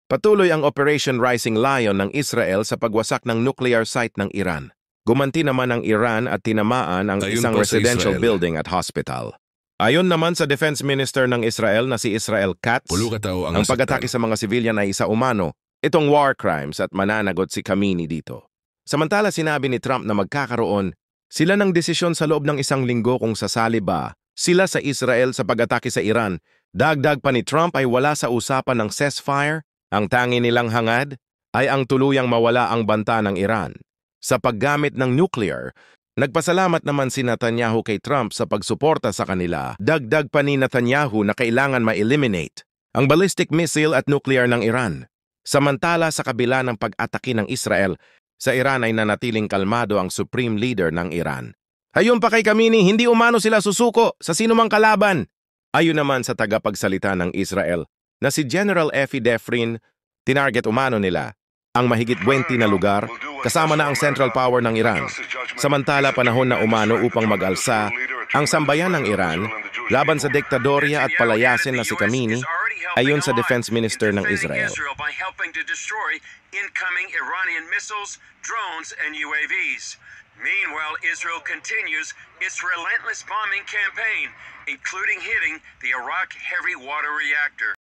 Patuloy ang Operation Rising Lion ng Israel sa pagwasak ng nuclear site ng Iran. Gumanti naman ang Iran at tinamaan ang Ayon isang pa sa residential Israel. building at hospital. Ayon naman sa Defense Minister ng Israel na si Israel Katz, Pulugatao ang pag-atake sa mga civilian ay isa umano, itong war crimes at mananagot si Khamenei dito. Samantala sinabi ni Trump na magkakaroon sila ng desisyon sa loob ng isang linggo kung sasali ba sila sa Israel sa pag-atake sa Iran. Dagdag pa ni Trump ay wala sa usapan ng ceasefire. Ang tangi nilang hangad ay ang tuluyang mawala ang banta ng Iran. Sa paggamit ng nuclear, nagpasalamat naman si Netanyahu kay Trump sa pagsuporta sa kanila. Dagdag pa ni Netanyahu na kailangan ma-eliminate ang ballistic missile at nuclear ng Iran. Samantala sa kabila ng pag-atake ng Israel, sa Iran ay nanatiling kalmado ang supreme leader ng Iran. Ayon pa kay Khamenei, hindi umano sila susuko sa sinumang kalaban. Ayon naman sa tagapagsalita ng Israel na si General Efi Defrin, tinarget umano nila ang mahigit 20 na lugar kasama na ang central power ng Iran. Samantala panahon na umano upang mag-alsa ang sambayan ng Iran laban sa diktadorya at palayasin na si Khamenei ayon sa Defense Minister ng Israel. By helping to destroy incoming Iranian missiles, drones, and UAVs. Meanwhile, Israel continues its relentless bombing campaign, including hitting the Iraq heavy water reactor.